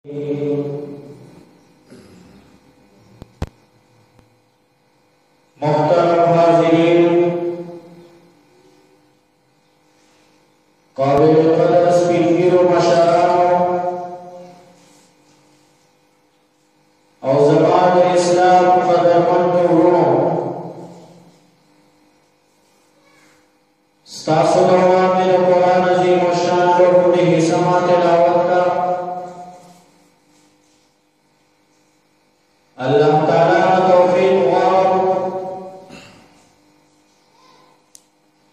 मोहतरम हाज़िरीन, काबिल क़दर स्पीकर व मशाइख़ और ज़मात इस्लाम क़दरमंद वरों, स्तासु दरवाज़े कुरान अज़ीम व शान लोगों ने हिस्सा तिलावत का अल्लाह ताला का तौफीक वारो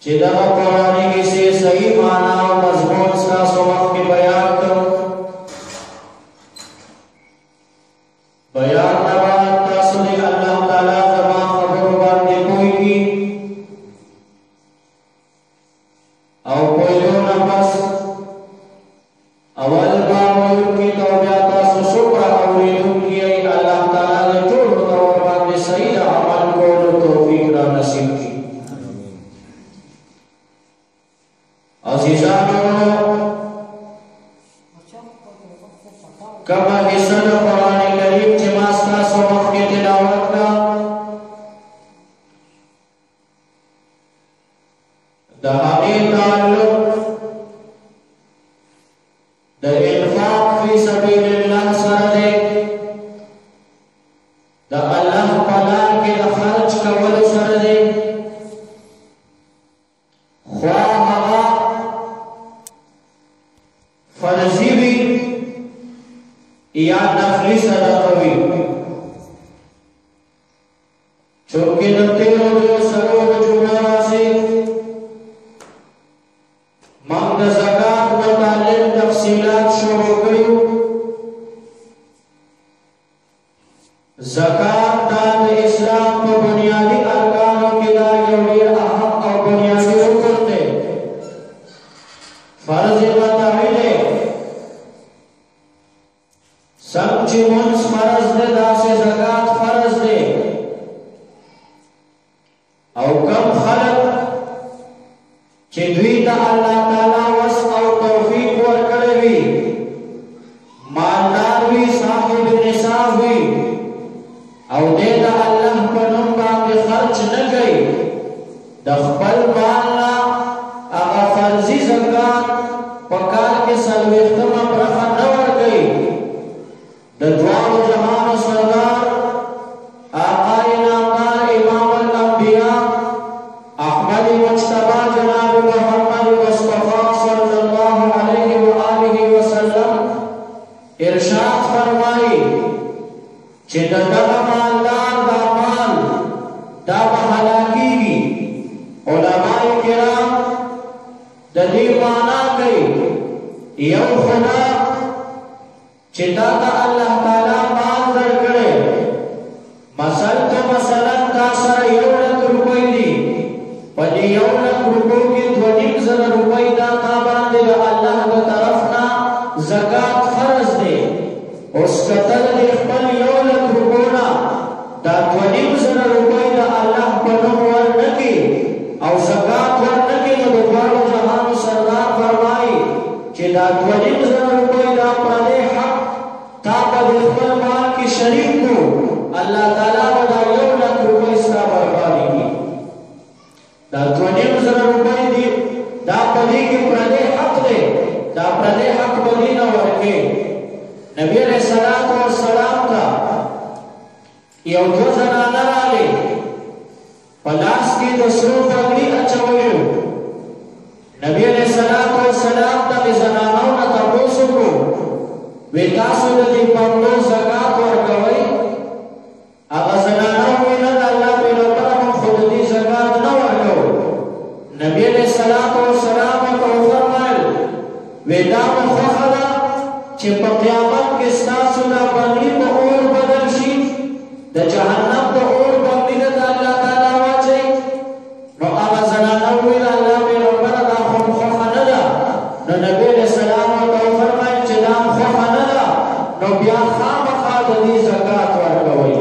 चिदा कुरान की से सही माना और मज़मून का सबक के बयान कर बयान नवाज तासुली अल्लाह ताला जमा खबर बांधे कोई की और कोई लो न बस अवल बामुल की तौबियाता सुसुप्रा अवलियों की अल्लाह ताला ने जो और बांधे सही अमल को तौफीक दा नसीब की अज़ीज़ानो कमा हिस्सा कुरान करीम जमास्ता सबक की तिलावत का दहाई ताल्लुक द इन्फाक फी सबीलिल्लाह सरदे द अल्लाह ताला के खर्च कवल सरदे ख्वाह फर्जी भी या नफली सदका भी चूंकि नतीरो जो सरोग जुमारा से मंद ज़कात मुतालिक तफसीलात शुरू करी ज़कात दान इस्लाम को बुनियादी अरकानों की दायरे अहम और बुनियादी रुकन थे फर्ज बताइए समझी मुंस फर्ज दे दासे ज़कात फर्ज दे और कम खलक चिद्वी ता अल्लाह ताला वस और तौफीक वर करे भी मालदार भी साहिब निसाब भी और दे ता अल्लाह पनुम बांगे खर्च न गई दखपल मालना अगर फर्जी ज़कात पकार के सलवेख्तम रखा न वर गई दद्वार जहान सरदार आकाए नामदार इमाम अल-अंबिया अहमद मुज्तबा जनाब मोहम्मद मुस्तफा सल्लल्लाहु अलैहि व आलिहि वसल्लम इरशाद फरमाई कि ददा मालदार दा माल दा हलाकी की उलमाए किराम ददी माना गई यौ खुदा चिता का अल्लाह ताला माल दर करे मसलन का सर यौलक रुपई दी पदी यौलक रुपयों की ध्वनिक जर रुपई दा का बांधे अल्लाह की तरफ ना ज़कात फर्ज दे उस कतल देखपल यौलक रुपयों दा ध्वनिक जर रुपई दा अल्लाह पनो वर नकी और ज़कात वर नकी तो दोबारा जहान सरदार फरमाई कि दा ध्वनिक जर रुपई दा पदे हक ताकत इख्बल माल की शरीक को अल्लाह ताला बदा यौलक रुपई सा बर्बादी की दा ध्वनिक जर रुपई दी दा पदी की प्रदे हक दे दा प्रदे हक बदी न वर्के नबी अलैहिस्सलाम का यौ दो जनाना राले पलास की दसरो पगड़ी अचवयो नबी अलैहिस्सलाम का जनानाओं न तपोसो को विकास दी पगड़ो ज़कात और गवई अब जनानाओं में न अल्लाह पे रब्बना खुद दी ज़कात न वरगो नबी अलैहिस्सलाम को फरमाए वेदा में खखदा कि क़यामत के सासु ना बंदी को और बदल शी द जहन्नम को और बंदी ने अल्लाह ताला वाचे नो अब जनानाओं में अल्लाह पे रब्बना दा हम खखदा नो नबी अलैहिस्सलाम को फरमाए कि नाम खखदा नो बिया खामखा दी ज़कात वरगोई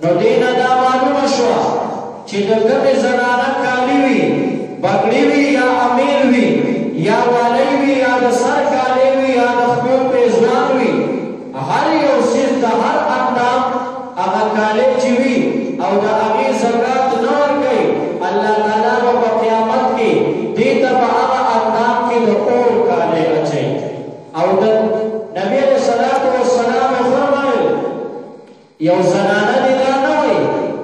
नो दीना दा मालूम शवा कि दगमे जनाना काली भी बगड़ी भी या अमीर भी या वाली भी या सर काले भी या नखबों पे ज़वान भी یو زنانه دې دا نه وایي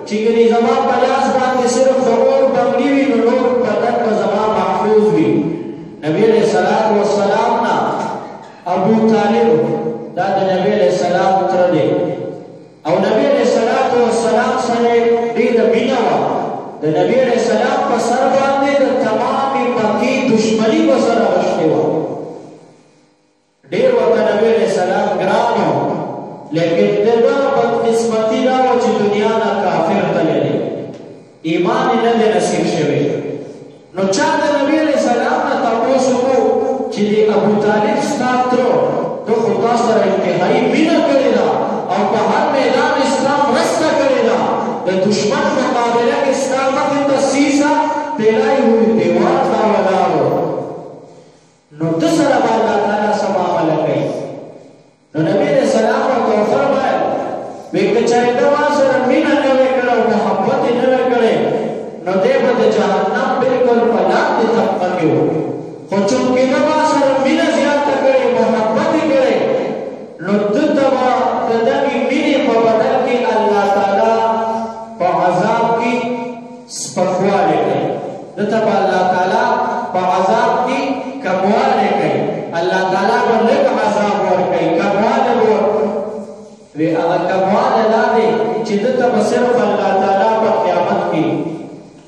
چې ګنې زما په لاس باندې صرف د اور بنګړي وي نو نور بدن به زما محفوظ وي. نبی علیہ الصلوۃ والسلام نه ابو طالب دا د نبی علیہ السلام تر دی او نبی علیہ الصلوۃ والسلام سره ډېره مینه وه. د نبی علیہ السلام په سر باندې د تمامې مکې دشمني به سره غشتې وه. ډېر ورته نبی علیہ السلام ګران و، لیکن د ده بدقسمتي دا وه چې دنیا نه کافر تللی دی، ایمان یې نه دی نصیب شوی. نو چا د نبی علیہ السلام نه تپوس وکړو چې د ابو طالب ستا تره ته خو تا سره انتهایي مینه کړې ده او په هر میدان اسلام مرسته کړې ده، د دشمن مقابله کې ستا مخې ته سیسه پیلای وي دیوال ته ولاړ و، نو ده سره به الله تعالی څه معامله کوي؟ نو نبی علیہ السلام ورته وفرمایل وایي که چېرې ده ما سره مینه نه وی کړې او محبت یې نه وی کړی نو دی به د جهنم بلکل په لاندې طبقه کې و، خو چونکې ده ما سره مینه زیاته کړې محبت یې کړی نو ده ته به د دغې مینې په بدل کې الله تعالی په عذاب کې سپکوالی کوي، ده ته به الله تعالی په عذاب کې کموالی کوي، الله تعالی به لږ عذاب ورکوي، کموالی به وي. هغه کموالی دا دی چې ده ته به صرف الله تعالی په قیامت کې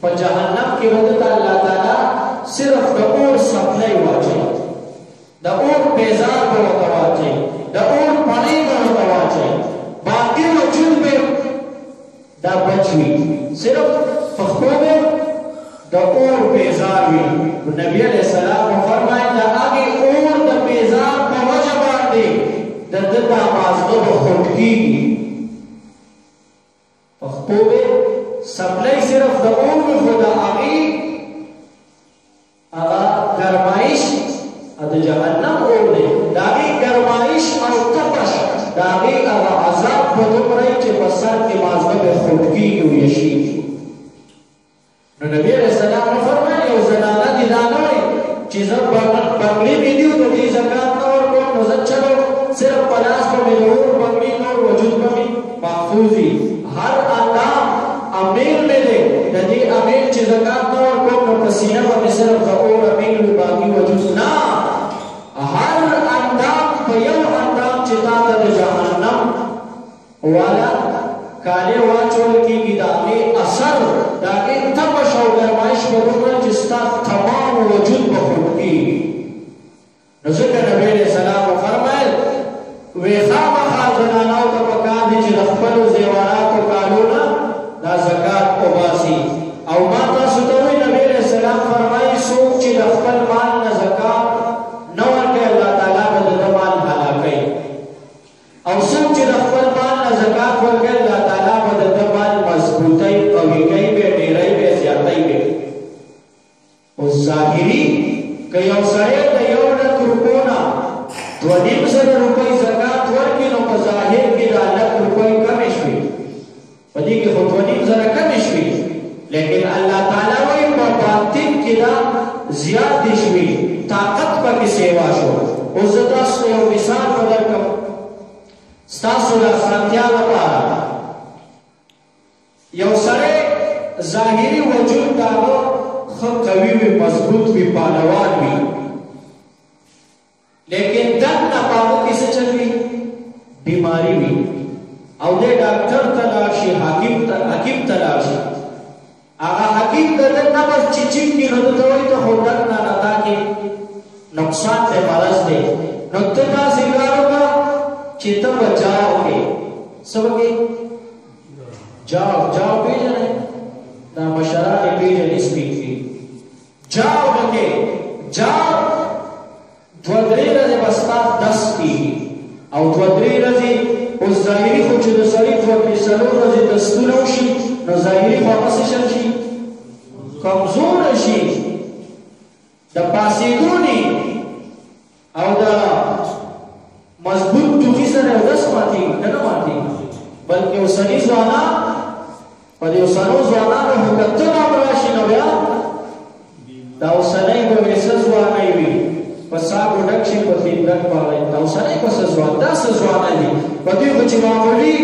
په جهنم کې به ده ته الله تعالی صرف د اور سپلی واچوي، د اور بیزار به ورته واچوي، د اور پړۍ به ورته واچوي، باقي وجود به دا بچ وي، صرف پښتو به د اور بیزار وي. نبی علیہ السلام فرمایي د هغې اور د بیزار په وجه باندې د ده دا مازغه به خوټ کېږي. پښتو به سپلی صرف د اور وي خو د هغې هغه ګرمایش د جهنم اور دی، د هغې ګرمایش او تپش د هغې هغه عذاب به دومره وي چې په سر کې مازغه به خوټ کېږي او یشېږي. نو نبی علیہ السلام وفرمایل یو زنانه دې دا نه وایي چې زه بنګړي مې دي او د دې زکات نه ورکوم نو زه چلو صرف په لاس به مې د اور بنګړي نور وجود به مې محفوظ وي، هر اندام امیر مې دی د دې امیر چې زکات نه ورکوم نو په سینه به مې صرف د اور امیر وي باقي وجود نه، هر اندام په یو اندام چې تا ته د جهنم والا کالې واچول کېږي د هغې اثر د هغې تپش او ګرمایش به دومره چې ستا تمام وجود به خوټ کېږي. نو ځکه نبی علیہ السلام وفرمایل وی خامخا زنانو ته پکار دي چې د خپلو زیوراتو کالو نه دا زکات وباسي. او ما تاسو ته وایي نبی علیہ السلام فرمایي څوک چې د خپل مال نه زکات نه ورکوي الله تعالی به د ده مال هلاکوي، او څوک چې د خپل مال نه زکات ورکوي الله تعالی به د ده مال مضبوطی قوي کوي به ډېری به زیاتی به. اوس ظاهري که یو سړی د 1 لک روپو نه 2.5 روپۍ زکات ورکړي نو په ظاهر کې د 1 لک روپۍ کمې شوې، په دې کې خو 2.5 کمې شوې، لیکن الله تعالی وایي په باطن کې دا زیاتې شوې، طاقت پکې سیوا شو. اوس زه تاسو یو مثال به درکړم ستاسو د اسانتیا لپاره. یو سړی ظاهري وجود د هغه ښه قوي وي، مضبوط وي، پهلوان وي، لیکن دننه په هغه کې څه چل وي؟ بیماري وي، او دی ډاکټر ته لاړ شي، حکیم ته لاړ شي، هغه حکیم د ده نبض چې چیک کړي نو ده ته وایي ته خو ډک نه تا کې نقصان دی، مرض دی، نو ته داسې کار وکړه چې ته به جاو کې څه وکړې؟ جاو پېژنئ؟ دا مشران یې پېژني سپین کې جاو وکړې، جاو 2-3 ورځې به ستا دست کېږي، او 2-3 ورځې اوس ظاهري خو چې د سړي 4 ورځې دستونه وشي نو ظاهري خو هغه څه شل شي؟ کمزوره شي، د پاسېدو نه او د مضبوط ټوخي سره یو دست ماتېږي که نه ماتېږي، بلکې اوسني ځوانان په دې اوسنو ځوانانو خو که ته هم راشي نو بیا دا اوسنی به وایي څه ځوانۍ وي په ساګو ډک شي په خېدرک باغی دا اوسنی به څه ځوان دا څه ځوانه دي په دوی خو چې معمولي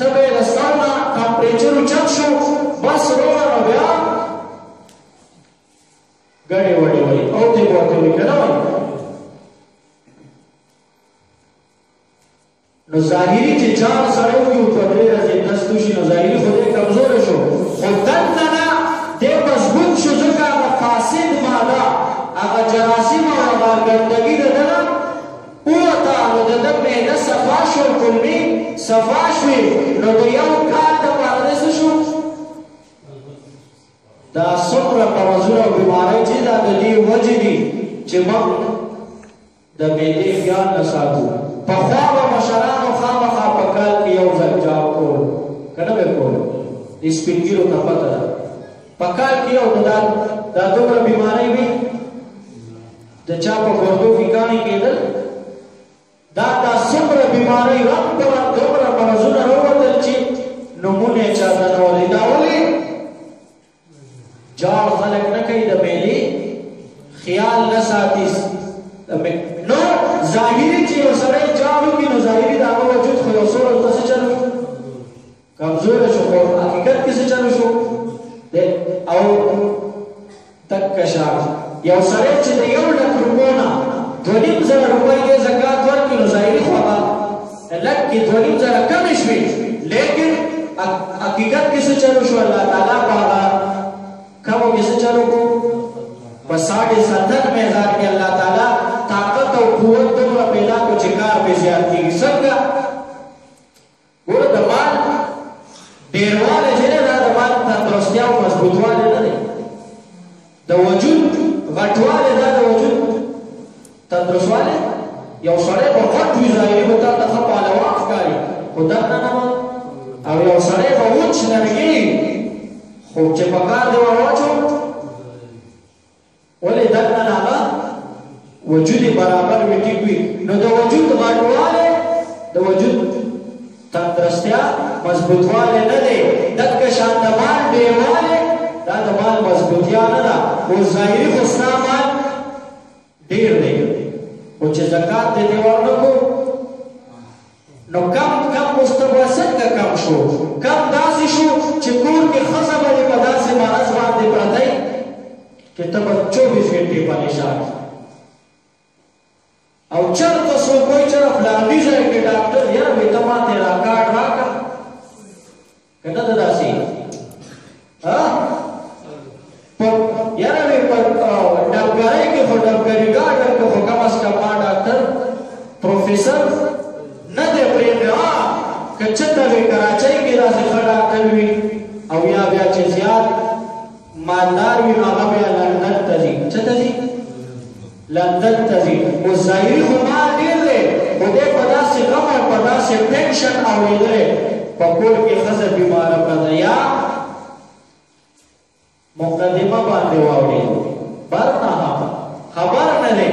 تبه د سر نه ټمپریچر اوچت شو بس روغه نو بیا ګډې وډې وایي او ته به ورته وایي که نه وایي نو ظاهري چې جان سړی وي په درې ورځې دستو شي نو ظاهري خو دی کمزوری شو خو دننه نه دی مضبوط شو ځکه هغه فاسد ماده هغه جراثیم او هغه ګندګي د ده نه ووته نو د ده معده صفا شو کولمې صفا شوې نو د یو کال دپاره دی څه شو دا څومره مرضونه او بیمارۍ چې دا د دې وجې دي چې موږ د معدې خیال نه ساتو پخوا به مشرانو خامخا په کال کې یو ځل جاب کول که نه به کول د سپین ږیرو ته پته ده په کال کې یو دا دومره بیمارۍ وي د چا په ګردو فیکانې کېدل دا څومره بیمارۍ رنګ په رنګ دومره مرضونه راووتل چې نومونه یې چاته نه ولې دا ولې جاړ خلک نه کوي د معدې خیال نه ساتي نو ظاهري چې یو سړی جاړ وکړي نو ظاهري د هغه وجود خو یو څه ورته څه چل کمزوری شو خو حقیقت کې څه چل شو او تک شان یو سړی چې د یو ډک روپو نه 2,500 روپۍ یې زکات ورکړي نو ظاهري خو هغه لږ کې 2,500 کمې شوې لیکن حقیقت کې څه چلو شو الله تعالی په هغه کمو کې څه چلو کو په 97 میزان کې الله تعالی طاقت او قوت دومره پیدا کو چې کار پې زیات کېږي څنګه ګوره د مال ډېروالی چې دی دا د مال تندرستیا او مضبوطوالی نه دی د وجود غټوالی دا د وجود تندرستوالی یو سړی به غټ وي ظاهري به تا ته ښه پهلوان ښکاري خو دننه نه او یو سړی به وچ لرګي خو چې په کار دی ورواچو ولې دننه هغه وجود برابر وي ټیک وي نو د وجود غټوالی د وجود تندرستیا مضبوطوالی نه دی دقه شان د مال ډېروالی دا د مال مضبوطیا نه ده اوس ظاهري خو ستا مال ډېر دی خو چې زکات دې دې ورنکړو نو کم اوس ته به څنګه کم شو کم داسې شو چې کور کې ښځه به دې په داسې مرض باندې پرتی چې ته به 24 ګنټې پریشان او چرته څوک وایي چې فلاني ځای کې ډاکټر یاره وایي ته ماته را کارډ راکړه که نه ده داسې یاره وایي په ډاکټرۍ کې خو ډاکټري ګاډر کې خو کم از کم ما ډاکټر پروفیسر نه دی پرېږدي که چېرته وي کراچۍ کې داسې ښه ډاکټر وي او یا بیا چې زیات مالدار وي نو هغه بیا لندن ته ځي څه ته ځي لندن ته ځي اوس ظاهري خو مال ډېر دی خو دی په داسې غم او په داسې ټینشن اورېدلی په کور کې ښځه بیماره پرته یا مقدمه باندې واورېدو برنامه خبر نه دی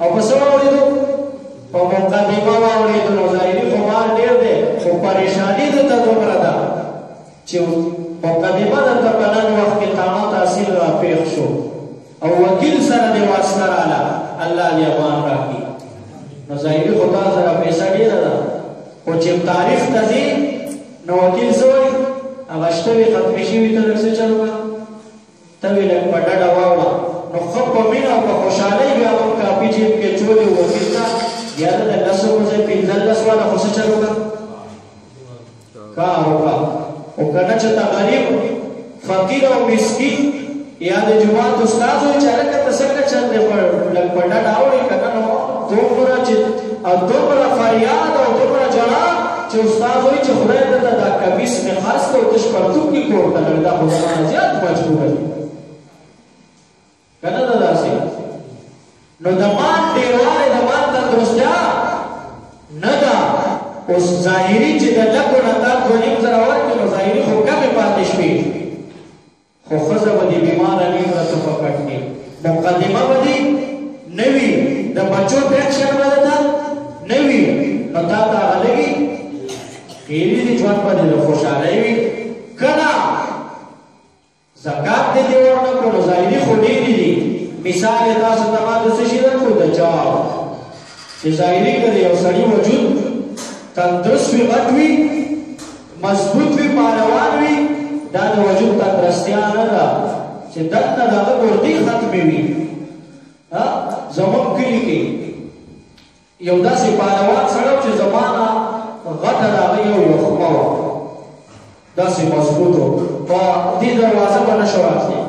او په څه واورېدو په مقدمه واورېدو نو ظاهري خو مال ډېر دی خو پریشاني دته دومره ده چې مقدمه درته په نن وخت کې تاڼه تحصیل راپېښ شو او وکیل سره دې واسطه راله الله دې امان راکړي نو ظاهري خو تا سره پیسه ډېره ده خو چې تاریخ ته ځي نو وکیل څه وایي هغه شته وي ختمې شوي ته لږ څه چل وکړه ته وي لږ په ډډه واوړه نو ښه په مینه او په خوشحالۍ بیا هم کاپي جیب کې چولې وکیل ته یا د 10 په ځای 15 والا خو څه چل وکړه کار وکړه او که نه چې ته غریب فقیر او مسکین یا د جماعت استاد وایي چې هلکه ته څنګه چل دی لږ په ډډه اوړې که نه نو دومره چې او دومره فریاد او دومره ژړا چې استاد وایي چې خدای درته دا کمیس مې خاص کړ او تش پرتوب کې کور ته لږ دا خو زمانه زیات مجبوره دي که نه ده داسې نو د مال ډېروالی د مال تندرستیا نه ده اوس ظاهري چې د لږو نه تا 2,500 ورکړي نو ظاهري خو کمې پاتې شوې خو ښځه به دې بیماره وي ورته په کټ کې مقدمه به دې نه وي د بچو ټینشن به درته نه وي نو تا ته هغه لګي ډېرې دې ژوند به دې د خوشحالۍ وي که نه زکات دې دې ورنکړو نو ظاهري خو ډېرې دي مثال یې تاسو ته ما د څه شي درکړو د جاب چې ظاهري که د یو سړي وجود تندرست وي غټ وي مضبوط وي پهلوان وي دا د وجود تندرستیا نه ده چې دلته د هغه ګردې ختمې وي زموږ کلي کې یو داسې پهلوان سړی و چې زمانه غټه د هغه یو یخمه وه داسې مضبوط و په دې دروازه به نه شو راتلی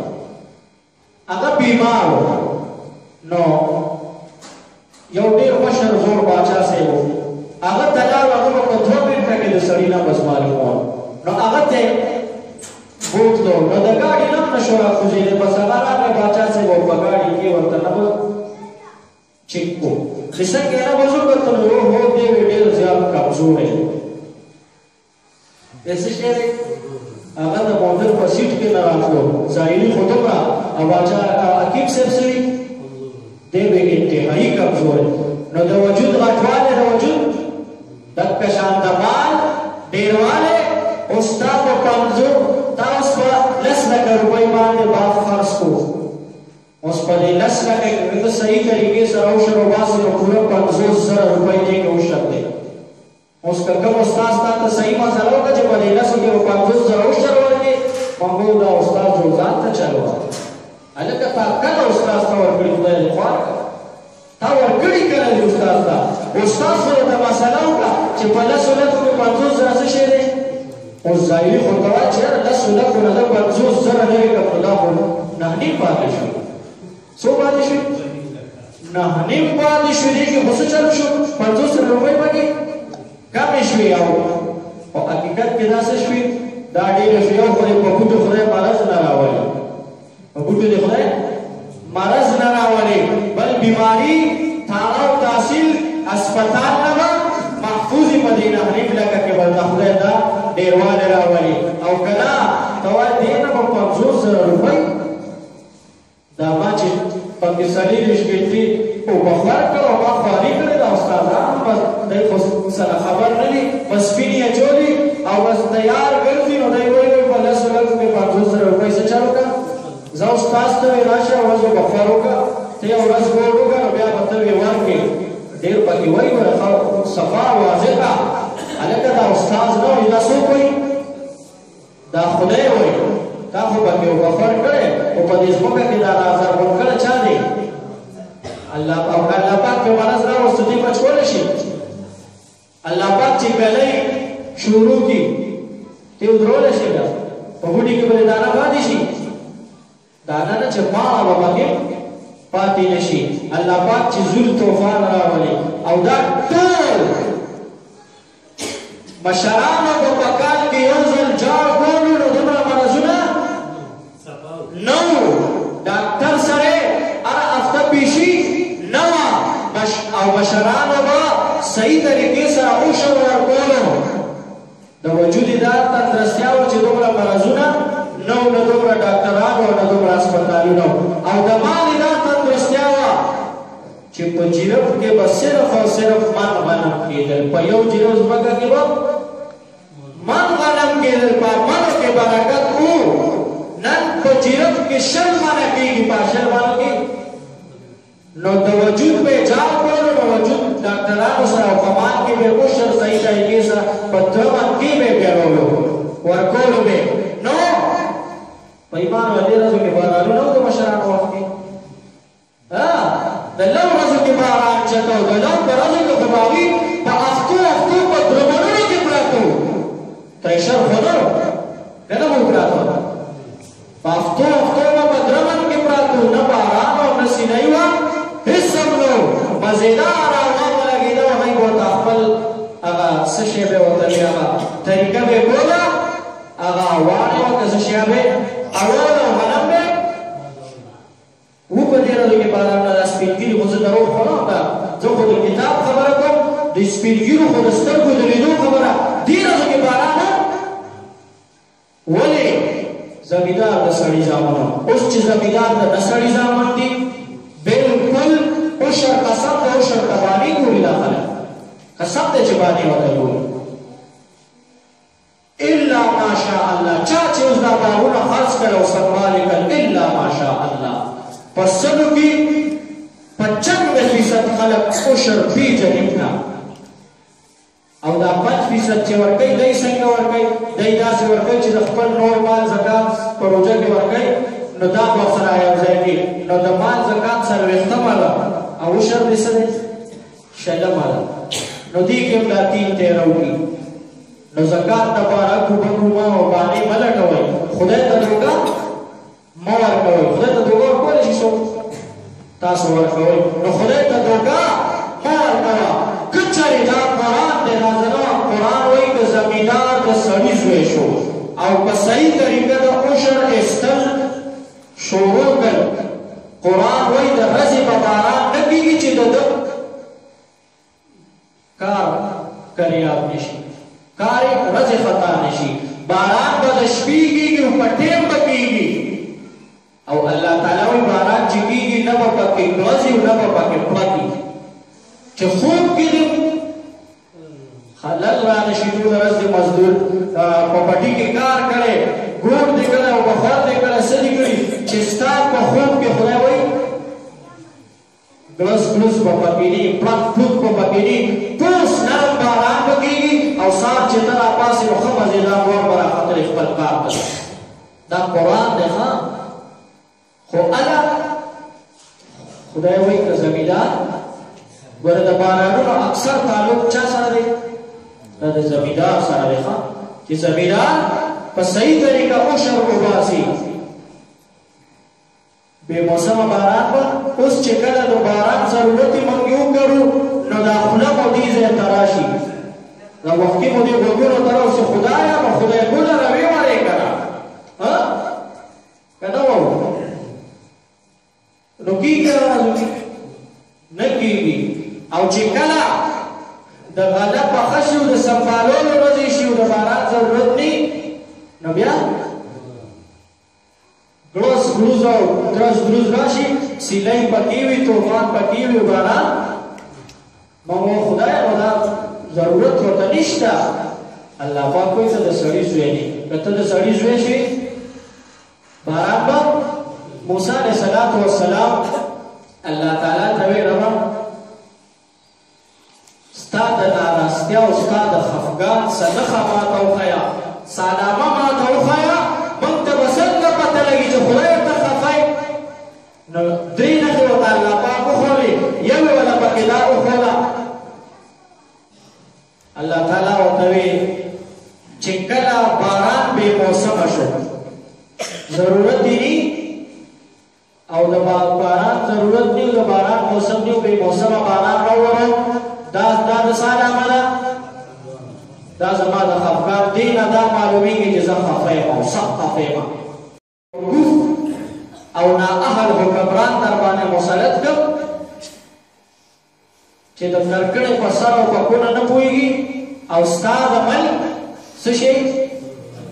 هغه بیمار و نو یو ډېر مشر زوړ باچا صاحب و هغه ته لاړو هغه به په 2 منټه کې د سړي نه بس معلوم و نو هغه ته بوتلو نو د ګاډي نه هم نه شو راکوزېدی بس هغه راغی باچا صاحب او په ګاډي کې ورته نه به چیک کو چې څنګه یې نه به زه ورته نو هو دی ډېر زیات کمزوری څه شی دی هغه د موټر په سیټ کې نه راتلو ظاهري خو دومره او باچا عقیب صاحب سوي دی به انتهایي کمزوری نو د وجود غټوالی د وجود دکه شان د مال ډېروالی اوس تا په کمزور تا اوس په 10 لکه روپۍ باندې باغ خرڅ کړو اوس په دې 10 لکه کې ته صحیح طریقې سره اوشر وباسې نو پوره 50,000 روپۍ دې کې اوشر دی اوس که کوم استاد تا ته صحیح مسله وکړه چې په دې 10 کې 50,000 اوشر ورکړي موږ دا استاد جو ځان ته چلو هلکه تا کله استاد ته ورکړي خدای دې خوار تا ورکړي کله دې استاد ته استاد سره ته مسله وکړه چې په 10 لکو کې 50,000 څه شی دی اوس ظاهري خو ته وایه چې یاره 10 لکو نه 50,000 لرې کړه خو دا خو 9.5 پاتې شو څو پاتې شو 9.5 پاتې شو دې کې خو څه چلو شو 50,000 روپۍ پکې کمې شوې او حقیقت کې دا څه شوې دا ډېره شوې او خدای په بوټو خدای مرض نه راولي په بوټو دې خدای مرض نه راولي بل بیماري تاړه او تحصیل اسپتال نه به محفوظې په دې 9.5 لکه کې ورته خدای دا ډېروالی راولي او که نه ته وایې دې نه به 50,000 روپۍ دا ما چې پکې 40 شپېتې وبخور کړه او ما خواري کړې ده استادان بس دی خو سره خبر نه دي بس سپین یې اچولي او بس تیار ګرځي نو دی وایي په 10 لکو کې 50,000 روپۍ څه چل وکړه زه استاد ته وایي راشه ورځ به بخور وکړه ته یو ورځ ګوډ وکړه نو بیا به ته ویې ورکړې ډېر پکې وایي صفا واضحه هلکه دا استاد نه وایي دا څوک وایي دا خدای وایي تا خو پکې وبخور کړی او په دې ځمکه کې دا رازرغون کړی چا دی الله او که الله پاک په مرض راوستو دې بچ کولی شي الله پاک چې ګلۍ شروع کړي ته ودرولی شي بیا په بوټي کې به دانه پاتې شي دانه نه چې ماړه به پکې پاتې نه شي الله پاک چې زور طوفان راولي او دا ټول مشرانو به په کال کې یو ځل جاړ کولو نو دومره مرضونه نو ډاکټر سره هر هفته پیشي نه وه او مشرانو به صحیح طریقې سره اوشر ورکولو د وجود دا تندرستیا وه چې دومره مرضونه نه و نه دومره ډاکټران او نه دومره اسپتالونه او د مالې دا تندرستیا وه چې په جیرف کې به صرف او صرف من غنم کېدل په یو جیرف ځمکه کې به من غنم کېدل په منو کې برکت و نن په جیرف کې 20 منه کېږي په 20 منو کې نو د وجود به جار کولو نو وجود ډاکټرانو سره او په مال کې به اوشر صحیح طریقې سره په 3 من کې به ګرولو ورکولو به نو په ایمان باندې ورځو کې بارانونه و د مشرانو وخت کې د لو ورځو کې باران چته و د لو په ورځو کې خو به هغوی په هفتو په درمنونو کې پراته و تریشر خو نه و که نه به پراته وه په هفتو به په درمن کې پراته و نه باران او نه سینهی وه هېڅ هم نه و مزېداره هوا به لګېده و هغوی به ورته خپل هغه څه شی به ورته وي هغه طریقه به یې کوله هغه واڼې وه که څه شی به یې اړول او غنم به و په دې ورځو کې بارانونه دا سپین ګیري خو زه دروغ خو نه وکړم زه خو د کتاب خبره کوم د سپین ګیرو خو د سترګو د لیدو خبره دې ورځو کې باران ولې زمیدار د سړي زامن اوس چې زمیدار د سړي زامن دي بالکل اوشر قسم د اوشر تباني ګوري دا خلک قسم دی چې باني ورته ګوري الا ماشاء الله چا چې اوس دا باغونه خرڅ کړه او سنبالې کړل الا ماشاء الله په سلو کې 95% خلک اوشر پیژني نه او دا 5% چې ورکوي دی څنګه ورکوي دی داسې ورکوي چې د خپل نور مال زکات په روژه کې ورکوي نو دا به ورسره یوځای کړي نو د مال زکات څلوېښتمه ده او عشر دې څه دی شلمه ده نو دې کې هم دا 3 13 وکړي نو زکات دپاره کوبکو مه او باغې مه لټوئ خدای ته دوکه مه ورکوئ خدای ته دوکه ورکولی شي څوک تاسو ورکوئ نو خدای ته دوکه مه ورکوه که چېرې دا قرآن دی نازله قرآن وایي د زمیندار د سړي زوی شو او په صحیح طریقه د عشر ایستل شروع کړ قرآن وایي د ورځې به باران نه کېږي چې د ده کار کریاب نشي کار یې ورځې خطا نشي باران به د شپې کېږي او په ټیم به کېږي او الله تعالی وایي باران چې کېږي نه به پکې ګرځي او نه به پکې پړکي چې خوب کې دې خلل را نشي ټول ورځ دې مزدور په پټي کې کار کړی ګوډ دې کړی او بخار دې کړی څه دې کړي چې ستا په خوب کې خدای وایي ګلس ګلس به پکې دي پړک پړک به پکې دي پوس نرم باران به کېږي او سهار چې ته راپاڅې نو ښه مزېدار ور به راختلی خپل کار ته دا قرآن دی ښه خو هله خدای وایي که زمیندار ګوره د بارانونو اکثر تعلق چا سره دی دا د زمیندار سره دی ښه چې زمیندار په صحیح طریقه عشر وباسي بې موسمه باران به اوس چې کله د باران ضرورت یې موږ وکړو نو دا خوله مو دې ځای ته راشي دا وختي مو دې غوږونو ته راشي خدایه نو خدای ګله روي وارې که نه که نه وو نو کېږي نه کېږي او چې کله د غله پخه شي او د سنبالولو ورځې شي او د باران ضرورت نه نو بیا ګلوز ګلوز او درز ګلوز راشي سیلۍ پکې وي طوفان پکې وي باران مو خدای نو دا ضرورت ورته نشته الله پاک وایي ته د سړي زوی دی که ته د سړي زوی شي باران به موسی علیه السلام الله تعالی ته وایي ربه ستا د ناراستیا او ستا د خفګان څه نښه ماته وښیه سالامه ماته وښیه موږ ته به څنګه پته لګي چې خدای ته خفی نو درې نښې ورته الله پاک وښولې یوې وله پکې دا وښوله الله تعالی ورته وی چې کله باران بې موسمه شو ضرورت یې نی او د باران ضرورت نی او د باران موسم نی او بې موسمه باران راوړو دا د څه علامه ده دا زما د خفګان دی نه دا معلومیږي چې زه خفه یم او سخت خفه یم او نااهل حکمران در باندې مسلط کړم چې د نرکړې په سر او په کونه نه پوهېږي او ستا د ملک څه شی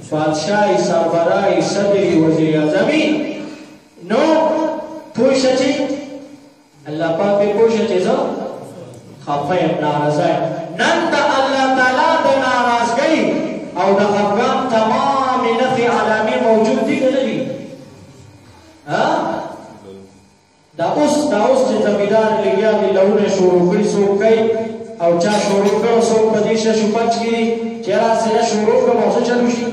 بادشاهي سربراهي صدري وزیر اعظمي نو پوه شه چې الله پاک پې پوه شه چې زه خفه یم ناراضه یم نن د الله تعالی د ناراضګۍ او د خفګان تمامې نښې علامې موجود دي که نه دي دا اوس چې زمیندار لګیا دي لونه شروع کړي څوک کوي او چا شروع کړو څوک په دې ششو پچ کړي چې راسې نه شروع کړم او څه چلو شي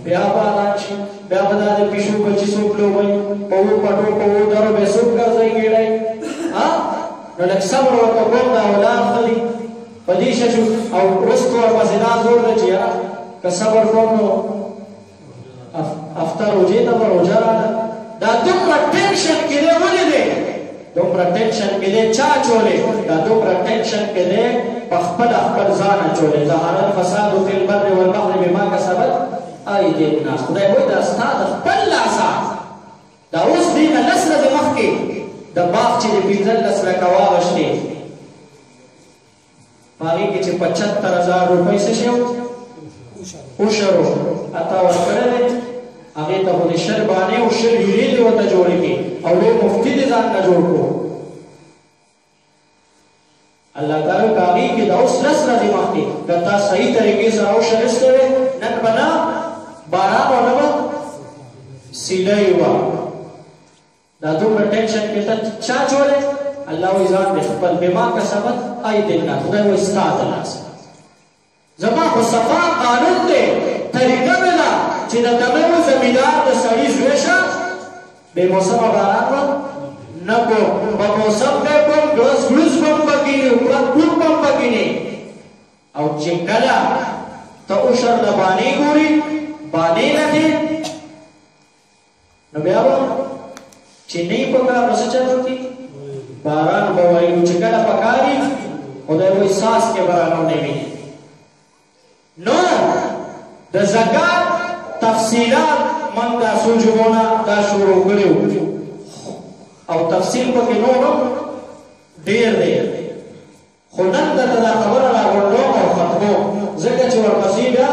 بیا به اعلان شي بیا به دا د پیشو بچي څوک لوبوي په و پټو په و درو به څوک ګرځوي ګېډی نو لږ صبر ورته کول دا اولاد ښه دي په دې ششو او وروسته ورپسې دا زور دی چې یاره که صبر کوم نو افطار روژې ته به روژه راله دا دومره ټینشن کې دی ولې دی دومره ټینشن کې دی چا چولې دا دومره ټینشن کې دی په خپله خپل ځان اچولې ظهر الفساد فی البر والبحر بما کسبت ایدی الناس خدای وایي دا ستا د خپل لاسه دا اوس دې نه لس ورځې مخکې د باغ چې د 15 لکه واغشتې په هغې کې چې 75,000 روپۍ څه شی عشر و اته ورکړی دی هغې ته خو د شل بانې او شل یونې دې ورته جوړې کړي او لوی مفتي دې ځان نه جوړ کړو الله تعالی په هغې کې د اوس لس ورځې مخکې که تا صحیح طریقې سره عشر ایستی وی نن به نه باران و نه به سیلۍ وه دا دومره ټینشن کې ته چا چولې الله وایي ځان دې خپل بما کسبت ایدی الناس خدای وایي ستا د لاسه خو صفا قانون دی طریقه مې ده چې د دغه زمیندار د سړي زوی شه بې موسمه باران به نه کوم په موسم به کوم ګلس ګلوس به هم پکې نه پلک پلک به هم پکې نه او چې کله ته عشر د بانې ګوري بانې لټې نو بیا به چې نه یې پکار نو څه چل وکړي باران به وایي چې کله پکاري خدای وایي ساس کې باران نه وي نو د زکات تفصیلات من دا سوچونه دا شروع کړو او تفصیل پکې نور ډېر دی خو نن درته دا خبره راغونډوم او ختموم ځکه چې ورپسې بیا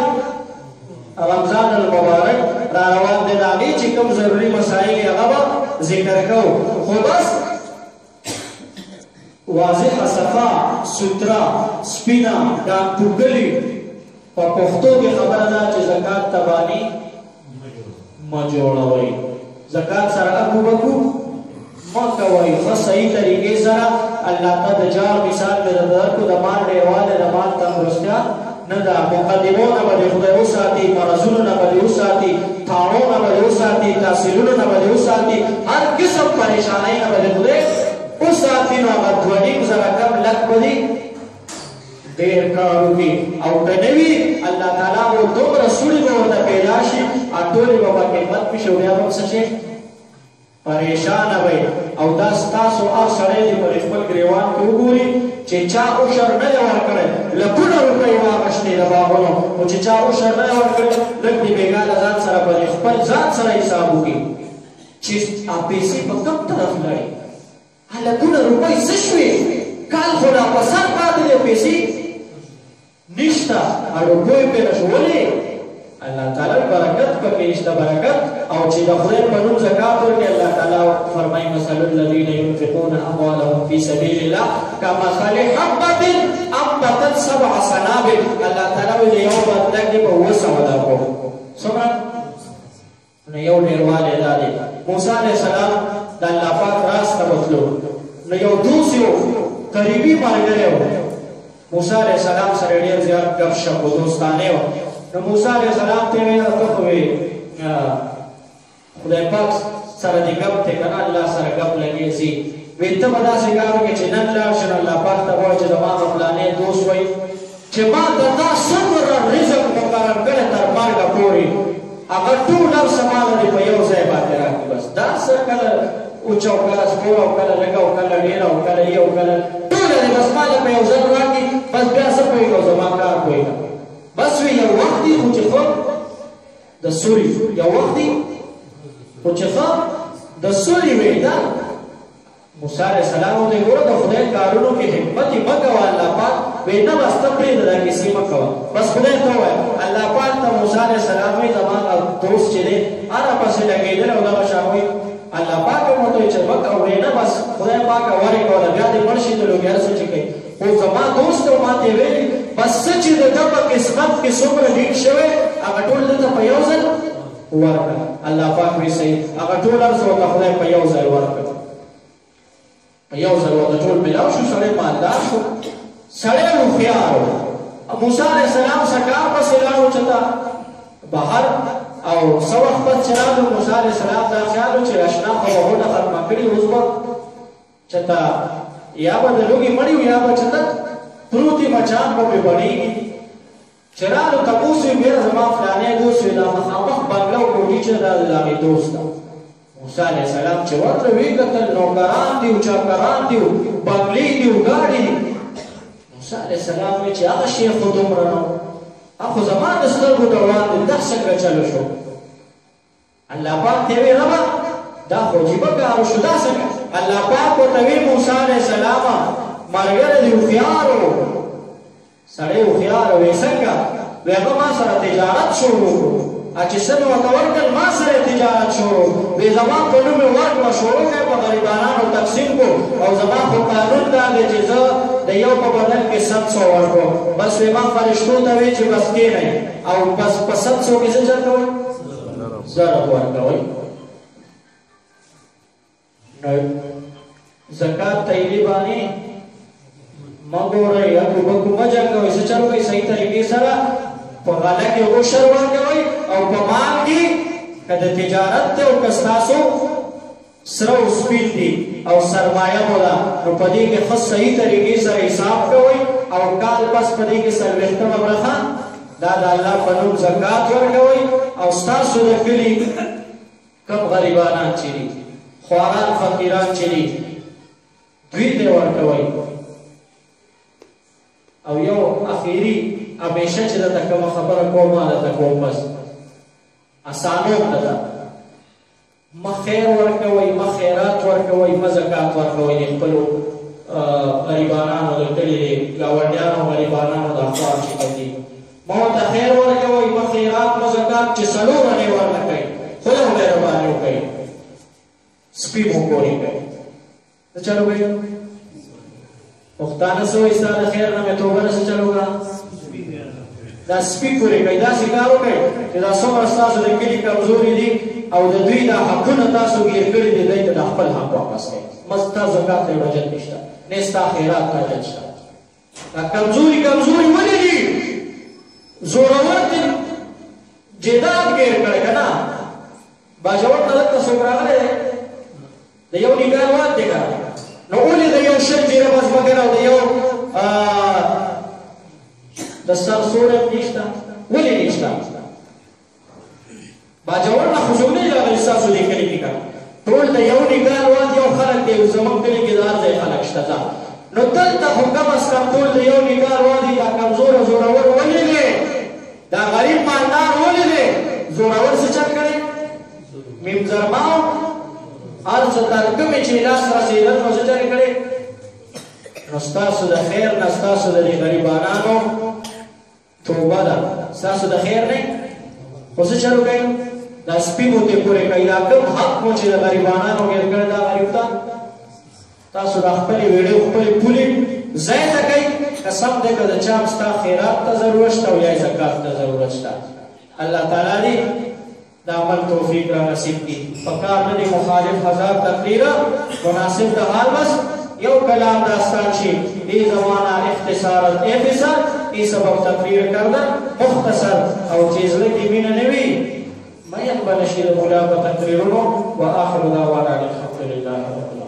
رمضان المبارک را روان دی د هغې چې کوم ضروري مسایل یې هغه به ذکر کوو خو بس واضحه صفا سوتره سپینه ډاکټوکلي په پښتو کې خبره ده چې زکات تبانی مه جوړوئ زکات سره اکو بکو مه کوئ ښه صحیح طریقې سره الله ته د جار مثال مې درکړو د مال ډېروالی د مال تندرستیا نه ده مقدمونه به دې خدای وساتي مرضونو نه به دې وساتي تاړو نه به دې وساتي تحصیلونو نه به دې وساتي هر قسم پریشانۍ نه به دې خدای وساتي نو هغه 2.5 کم لک به دې ډېر کار وکړي او که نه وي الله تعالی به دومره سوړي به ورته پیدا شي ټولې به په خدمت کې شي او بیا به څه شي پریشانه وي او دا ستاسو هر سړی دې په خپل ګریوان کې وګوري چې چا عشر نه دی ورکړی لکونه روپۍ واخیستې د باغونو خو چې چا عشر نه دی ورکړی لږ دې بېګا له ځان سره په خپل ځان سره حساب وکړي چې پیسې په کوم طرف لړي لکونه روپۍ څه شوې کال خو لا په سر پاتې دی پیسې نشته روپۍ پرې نه شو ولې الله تعالی برکت پکې نشته برکت او چې د خدای په نوم زکات ورکړي الله تعالی فرمایي مثل الذين ينفقون اموالهم في سبيل الله كمثل حبة انبتت 7 سنابل الله تعالی د یو بدلک دی په وسه ودا کو څومره نو یو ډیرواله دا دی موسی علیه السلام د الله پاک راسته وتلو نو یو دوسیو قریبي ملګری و موسی علیه السلام سره ډېر زیات ګپ شپ و دوستانه و نو موسی علیه السلام ته ویل ته خو خدای پاک سره دې ګپ ته کنه الله سره ګپ لګي سي وې ته به داسې کار وکړې چې نن لاړ شي الله پاک ته وایي چې زما فلانې دوست وایي چې ما د تا څومره رزق مقرر کړی تر مرګه پورې هغه ټول هر څه ماله دې په یو ځای باندې راکړي بس دا څه کله اوچه او کله سپور او کله لږه او کله ډېره او کله یې او کله ټوله دې بس ماله په یو ځای راکړي بس بیا څه پوهېږو زما کار پوهېږم بس وی یو وخت دی خو چې خو د سوري یو وخت دی خو چې خو د سوري وی دا موسی علیه السلام ته ګوره د خدای کارونو کې حکمت یې مه کوه الله پاک وی نه بس ته پرېږده دا کیسې مه کوه بس خدای ته ووایه الله پاک ته موسی علیه السلام وایي زما دوست چې دی هره پسې لګېدلی او دغه شان وایي الله پاک هم ورته وایي چې مه کوه وی نه بس خدای پاک ورې کوله بیا دې مړ شي نو لوګي هر څه چې کوي خو زما دوست او ما ته ویلي بس څه چې د ده په قسمت کې څومره ډېر شوی هغه ټول دلته په یو ځل ورکړه الله پاک وایي صحیح هغه ټول هر څه ورته خدای په یو ځای ورکړه په یو ځل ورته ټول میلاو شو سړی مالدار شو سړی هوښیار و موسی علیه السلام سکار پسې لاړو چې ته بهر او څه وخت پس چې راغلو موسی علیه السلام دا خیال و چې اشنا خو به هونه ختمه کړي اوس به چې ته یا به د لوږې مړي یا به چې ته پروتي مچان به پرې بڼېږي چې راغلو تپوس یې بیا زما فلانی دوست وي دا مخامخ بنګله او کوټې چې دا د هغې دوست ده موسی علیه السلام چې ورته ویې کتل نوکران دي او چاکران دي بنګلې دي او ګاډي دي موسی علیه السلام وایي چې هغه شی خو دومره نه خو زما د سترګو د وړاندې دا څنګه چلو شو الله پاک ته ویې ربه دا خو عجیبه کار وشو دا څنګه الله پاک ورته ویې موسی علیه السلام ملګری دې هوښیار و سړی هوښیار وی څنګه وی هغه ما سره تجارت شروع کړو چې څه مې ورته ورکړل ما سره تجارت شروع وی زما په نوم مې ورکړه شروع کړی په غریبانانو تقسیم کړو او زما خو قانون دا دی چې زه د یو په بدل کې 700 ورکړم بس وی ما فرشتو ته وی چې بس کښېنئ او بس په 700 کې څه چل کوئ ضرب ورکوئ نو زکات تیلی باندې مګورئ ابو بکو مجنګوئ څه چل کوئ صحیح طریقې سره په غله کې عشر ورکوئ او په مال کې که د تجارت دی او که ستاسو سره او سپین دي او سرمایه مو ده نو په دې کې ښه صحیح طریقې سره حساب کوئ او کال پس په دې کې 40مه برخه دا د الله په نوم زکات ورکوئ او ستاسو د کلي کم غریبانان چې دي خواران فقیران چې دي دوی ته ورکوئ او یو اخیری همیشه چې درته کومه خبره کوم درته کوم بس اسانوم ده مه خیر ورکوئ مه خیرات ورکوئ مه زکات ورکوئ د خپلو غریبانانو د کلي ګاونډیانو غریبانانو د اخوار چې کوم دي مه ورته خیر ورکوئ مه خیرات مه زکات چې څلور انې ورنه کوئ خدای مو مهرباني وکړئ سپي مو کورې کوئ څه چلو کوئ پښتانه څه وایي ستا د خیر نه مې توبه نه څه چلو کړه دا سپي پورې کوي داسې کار وکړئ چې دا څومره ستاسو د کلي کمزوري دي او د دوی دا حقونه تاسو ګیر کړي دي دوی ته د خپل حق واپس کړئ ستا زکات ته حاجت نشته نه ستا خیرات ته حاجت شته دا کمزوري ولې دي زورور دي جیدات ګیر کړی که نه باجوړ ته دلته څوک راغلی دی د یو نګار واد دی که نو ولې د یو شل جیره بس مګر او د یو د سر سوړ نشته ولې نشته باجوړ نه خو څوک نه راغلی ستاسو دې کلي کې که ټول د یو نګار واد یو خلک دی زموږ کلي کې د هر ځای خلک شته نو دلته خو کم از کم ټول د یو نګار واد دا کمزور زورور ولې دی دا غریب مالدار ولې دی زورور څه چل کړی میم زرماو هر څه تر کومې چې لاس رسېدل نو څه چل کړی نو ستاسو د خیر نه ستاسو د دې غریبانانو توبه ده ستاسو د خیر نه خو څه چل وکړئ دا سپي مو ته پورې کوي دا کوم حق مو چې د غریبانانو ګیر کړی دا غریب ته تاسو د خپلې ویډیو خپلې پولې ځای ته کوئ قسم دی که د چا هم ستا خیرات ته ضرورت شته او یا زکات ته ضرورت شته الله تعالی دې د عمل توفیق را نصیب کړي پکار نه دی مخالف هزار تقریره مناسب د حال بس یو کلام داستان شي ای زمانہ اختصارت افسر ای سبب تقریر کردن مختصر او چیزله کی مینه نوی مې بنشي د مولا په تقریرونو واخر دعوانا الحمدلله